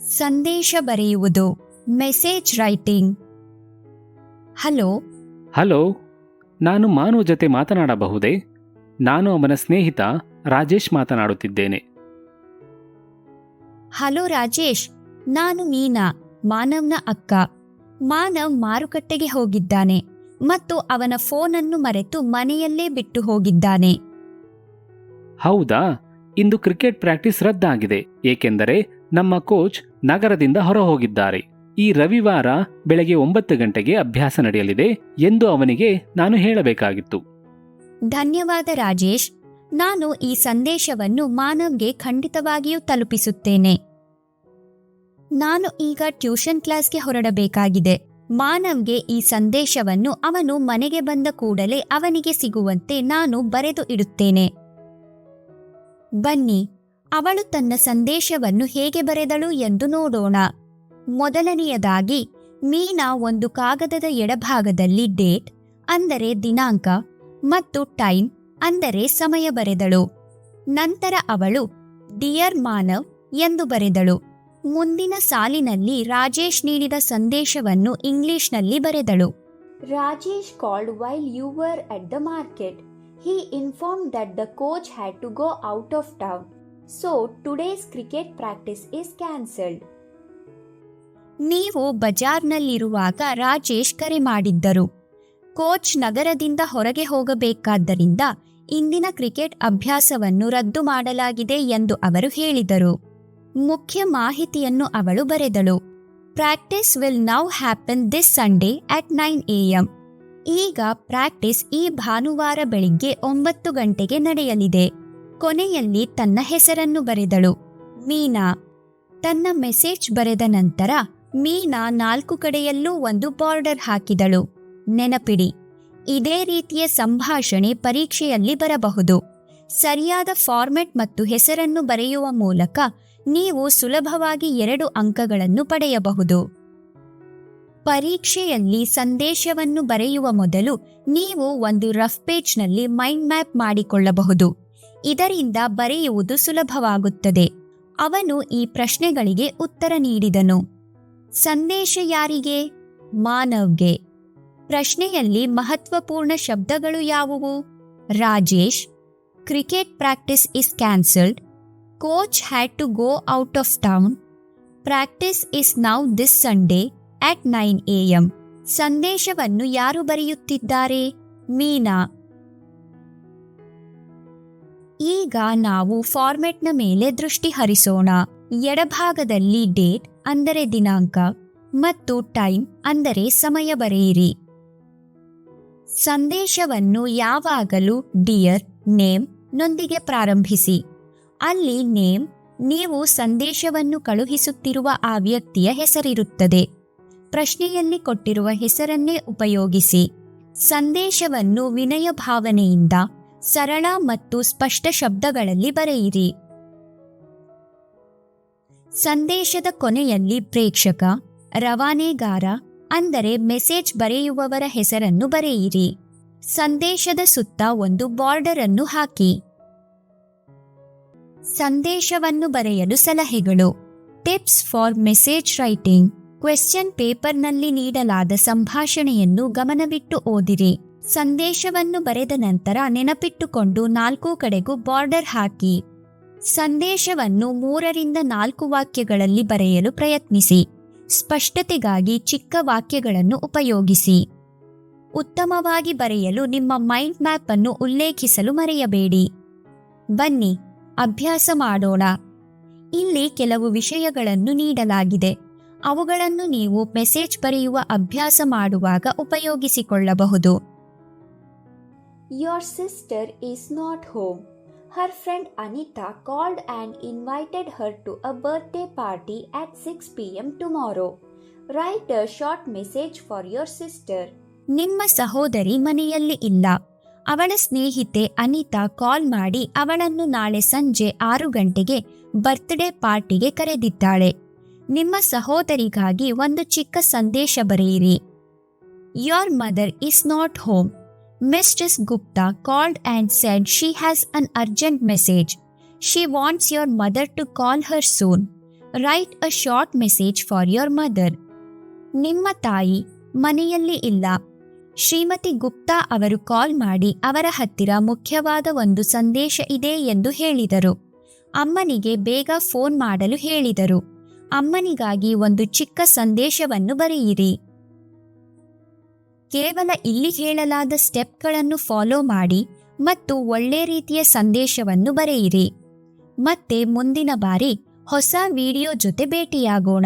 ಸಂದೇಶ ಬರೆಯುವುದು, message writing. Hello. Hello, ನಾನು ಮಾನು ಜೊತೆ ಮಾತನಾಡಬಹುದೇ? ನಾನು ಅವನ ಸ್ನೇಹಿತ ರಾಜೇಶ್ ಮಾತನಾಡುತ್ತಿದ್ದೇನೆ. ಹಲೋ ರಾಜೇಶ್, ನಾನು ಮೀನಾ, ಮಾನವ್ನ ಅಕ್ಕ. ಮಾನವ್ ಮಾರುಕಟ್ಟೆಗೆ ಹೋಗಿದ್ದಾನೆ ಮತ್ತು ಅವನ ಫೋನನ್ನು ಮರೆತು ಮನೆಯಲ್ಲೇ ಬಿಟ್ಟು ಹೋಗಿದ್ದಾನೆ. ಹೌದಾ? ಇಂದು ಕ್ರಿಕೆಟ್ ಪ್ರಾಕ್ಟೀಸ್ ರದ್ದಾಗಿದೆ, ಏಕೆಂದರೆ ನಮ್ಮ ಕೋಚ್ ನಗರದಿಂದ ಹೊರ ಹೋಗಿದ್ದಾರೆ. ಈ ರವಿವಾರ ಬೆಳಗ್ಗೆ 9 ಗಂಟೆಗೆ ಅಭ್ಯಾಸ ನಡೆಯಲಿದೆ ಎಂದು ಅವನಿಗೆ ನಾನು ಹೇಳಬೇಕಾಗಿತ್ತು. ಧನ್ಯವಾದ ರಾಜೇಶ್. ನಾನು ಈ ಸಂದೇಶವನ್ನು ಮಾನವ್ಗೆ ಖಂಡಿತವಾಗಿಯೂ ತಲುಪಿಸುತ್ತೇನೆ. ನಾನು ಈಗ ಟ್ಯೂಷನ್ ಕ್ಲಾಸ್ಗೆ ಹೊರಡಬೇಕಾಗಿದೆ. ಮಾನವ್ಗೆ ಈ ಸಂದೇಶವನ್ನು ಅವನು ಮನೆಗೆ ಬಂದ ಕೂಡಲೇ ಅವನಿಗೆ ಸಿಗುವಂತೆ ನಾನು ಬರೆದು ಇಡುತ್ತೇನೆ. ಬನ್ನಿ, ಅವಳು ತನ್ನ ಸಂದೇಶವನ್ನು ಹೇಗೆ ಬರೆದಳು ಎಂದು ನೋಡೋಣ. ಮೊದಲನೆಯದಾಗಿ ಮೀನಾ ಒಂದು ಕಾಗದದ ಎಡಭಾಗದಲ್ಲಿ ಡೇಟ್ ಅಂದರೆ ದಿನಾಂಕ ಮತ್ತು ಟೈಮ್ ಅಂದರೆ ಸಮಯ ಬರೆದಳು. ನಂತರ ಅವಳು ಡಿಯರ್ ಮಾನವ್ ಎಂದು ಬರೆದಳು. ಮುಂದಿನ ಸಾಲಿನಲ್ಲಿ ರಾಜೇಶ್ ನೀಡಿದ ಸಂದೇಶವನ್ನು ಇಂಗ್ಲಿಷ್ನಲ್ಲಿ ಬರೆದಳು. Rajesh called while you were at the market. He informed that the coach had to go out of town. So today's cricket practice is cancelled. ನೀವು ಬಜಾರ್ನಲ್ಲಿರುವಾಗ ರಾಜೇಶ್ ಕರೆ ಮಾಡಿದ್ದರು. ಕೋಚ್ ನಗರದಿಂದ ಹೊರಗೆ ಹೋಗಬೇಕಾದ್ದರಿಂದ ಇಂದಿನ ಕ್ರಿಕೆಟ್ ಅಭ್ಯಾಸವನ್ನು ರದ್ದು ಮಾಡಲಾಗಿದೆ ಎಂದು ಅವರು ಹೇಳಿದರು. ಮುಖ್ಯ ಮಾಹಿತಿಯನ್ನು ಅವಳು ಬರೆದಳು. Practice will now happen this Sunday at 9 AM. ಈಗ ಪ್ರಾಕ್ಟೀಸ್ ಈ ಭಾನುವಾರ ಬೆಳಿಗ್ಗೆ 9 ಗಂಟೆಗೆ ನಡೆಯಲಿದೆ. ಕೊನೆಯಲ್ಲಿ ತನ್ನ ಹೆಸರನ್ನು ಬರೆದಳು, ಮೀನಾ. ತನ್ನ ಮೆಸೇಜ್ ಬರೆದ ನಂತರ ಮೀನಾ 4 ಕಡೆಯಲ್ಲೂ ಒಂದು ಬಾರ್ಡರ್ ಹಾಕಿದಳು. ನೆನಪಿಡಿ, ಇದೇ ರೀತಿಯ ಸಂಭಾಷಣೆ ಪರೀಕ್ಷೆಯಲ್ಲಿ ಬರಬಹುದು. ಸರಿಯಾದ ಫಾರ್ಮೆಟ್ ಮತ್ತು ಹೆಸರನ್ನು ಬರೆಯುವ ಮೂಲಕ ನೀವು ಸುಲಭವಾಗಿ 2 ಅಂಕಗಳನ್ನು ಪಡೆಯಬಹುದು. ಪರೀಕ್ಷೆಯಲ್ಲಿ ಸಂದೇಶವನ್ನು ಬರೆಯುವ ಮೊದಲು ನೀವು ಒಂದು ರಫ್ ಪೇಜ್ನಲ್ಲಿ ಮೈಂಡ್ ಮ್ಯಾಪ್ ಮಾಡಿಕೊಳ್ಳಬಹುದು. ಇದರಿಂದ ಬರೆಯುವುದು ಸುಲಭವಾಗುತ್ತದೆ. ಅವನು ಈ ಪ್ರಶ್ನೆಗಳಿಗೆ ಉತ್ತರ ನೀಡಿದನು. ಸಂದೇಶ ಯಾರಿಗೆ? ಮಾನವ್ಗೆ. ಪ್ರಶ್ನೆಯಲ್ಲಿ ಮಹತ್ವಪೂರ್ಣ ಶಬ್ದಗಳು ಯಾವುವು? Rajesh, cricket practice is cancelled, coach had to go out of town, practice is now this Sunday at 9 AM. ಸಂದೇಶವನ್ನು ಯಾರು ಬರೆಯುತ್ತಿದ್ದಾರೆ? ಮೀನಾ. ಈಗ ನಾವು ಫಾರ್ಮೆಟ್ನ ಮೇಲೆ ದೃಷ್ಟಿ ಹರಿಸೋಣ. ಎಡಭಾಗದಲ್ಲಿ ಡೇಟ್ ಅಂದರೆ ದಿನಾಂಕ ಮತ್ತು ಟೈಮ್ ಅಂದರೆ ಸಮಯ ಬರೆಯಿರಿ. ಸಂದೇಶವನ್ನು ಯಾವಾಗಲೂ ಡಿಯರ್ ನೇಮ್ ನೊಂದಿಗೆ ಪ್ರಾರಂಭಿಸಿ. ಅಲ್ಲಿ ನೇಮ್ ನೀವು ಸಂದೇಶವನ್ನು ಕಳುಹಿಸುತ್ತಿರುವ ಆ ವ್ಯಕ್ತಿಯ ಹೆಸರಿರುತ್ತದೆ. ಪ್ರಶ್ನೆಯಲ್ಲಿ ಕೊಟ್ಟಿರುವ ಹೆಸರನ್ನೇ ಉಪಯೋಗಿಸಿ. ಸಂದೇಶವನ್ನು ವಿನಯ ಭಾವನೆಯಿಂದ ಸರಳ ಮತ್ತು ಸ್ಪಷ್ಟ ಶಬ್ದಗಳಲ್ಲಿ ಬರೆಯಿರಿ. ಸಂದೇಶದ ಕೊನೆಯಲ್ಲಿ ಪ್ರೇಕ್ಷಕ, ರವಾನೆಗಾರ ಅಂದರೆ ಮೆಸೇಜ್ ಬರೆಯುವವರ ಹೆಸರನ್ನು ಬರೆಯಿರಿ. ಸಂದೇಶದ ಸುತ್ತ ಒಂದು ಬಾರ್ಡರ್ ಅನ್ನು ಹಾಕಿ. ಸಂದೇಶವನ್ನು ಬರೆಯಲು ಸಲಹೆಗಳು. Tips for message writing. Question ಪೇಪರ್ನಲ್ಲಿ ನೀಡಲಾದ ಸಂಭಾಷಣೆಯನ್ನು ಗಮನವಿಟ್ಟು ಓದಿರಿ. ಸಂದೇಶವನ್ನು ಬರೆದ ನಂತರ ನೆನಪಿಟ್ಟುಕೊಂಡು 4 ಕಡೆಗೂ ಬಾರ್ಡರ್ ಹಾಕಿ. ಸಂದೇಶವನ್ನು 3ರಿಂದ 4 ವಾಕ್ಯಗಳಲ್ಲಿ ಬರೆಯಲು ಪ್ರಯತ್ನಿಸಿ. ಸ್ಪಷ್ಟತೆಗಾಗಿ ಚಿಕ್ಕ ವಾಕ್ಯಗಳನ್ನು ಉಪಯೋಗಿಸಿ. ಉತ್ತಮವಾಗಿ ಬರೆಯಲು ನಿಮ್ಮ ಮೈಂಡ್ ಮ್ಯಾಪ್ ಅನ್ನು ಉಲ್ಲೇಖಿಸಲು ಮರೆಯಬೇಡಿ. ಬನ್ನಿ, ಅಭ್ಯಾಸ ಮಾಡೋಣ. ಇಲ್ಲಿ ಕೆಲವು ವಿಷಯಗಳನ್ನು ನೀಡಲಾಗಿದೆ. ಅವುಗಳನ್ನು ನೀವು ಮೆಸೇಜ್ ಬರೆಯುವ ಅಭ್ಯಾಸ ಮಾಡುವಾಗ ಉಪಯೋಗಿಸಿಕೊಳ್ಳಬಹುದು. Your sister is not home. Her friend Anita called and invited her to a birthday party at 6 PM tomorrow. Write a short message for your sister. ನಿಮ್ಮ ಸಹೋದರಿ ಮನೆಯಲ್ಲಿ ಇಲ್ಲ. ಅವಳ ಸ್ನೇಹಿತೆ ಅನಿತಾ ಕಾಲ್ ಮಾಡಿ ಅವಳನ್ನು ನಾಳೆ ಸಂಜೆ 6 ಗಂಟೆಗೆ ಬರ್ತ್ಡೇ ಪಾರ್ಟಿಗೆ ಕರೆದಿದ್ದಾಳೆ. ನಿಮ್ಮ ಸಹೋದರಿಗಾಗಿ ಒಂದು ಚಿಕ್ಕ ಸಂದೇಶ ಬರೆಯಿರಿ. Your mother is not home. Mistress Gupta called and said she has an urgent message. She wants your mother to call her soon. Write a short message for your mother. ನಿಮ್ಮ ತಾಯಿ ಮನೆಯಲ್ಲಿ ಇಲ್ಲ. ಶ್ರೀಮತಿ ಗುಪ್ತಾ ಅವರು ಕಾಲ್ ಮಾಡಿ ಅವರ ಹತ್ತಿರ ಮುಖ್ಯವಾದ ಒಂದು ಸಂದೇಶ ಇದೆ ಎಂದು ಹೇಳಿದರು. ಅಮ್ಮನಿಗೆ ಬೇಗ ಫೋನ್ ಮಾಡಲು ಹೇಳಿದರು. ಅಮ್ಮನಿಗಾಗಿ ಒಂದು ಚಿಕ್ಕ ಸಂದೇಶವನ್ನು ಬರೆಯಿರಿ. ಕೇವಲ ಇಲ್ಲಿ ಹೇಳಲಾದ ಸ್ಟೆಪ್ಗಳನ್ನು ಫಾಲೋ ಮಾಡಿ ಮತ್ತು ಒಳ್ಳೆ ರೀತಿಯ ಸಂದೇಶವನ್ನು ಬರೆಯಿರಿ. ಮತ್ತೆ ಮುಂದಿನ ಬಾರಿ ಹೊಸ ವಿಡಿಯೋ ಜೊತೆ ಭೇಟಿಯಾಗೋಣ.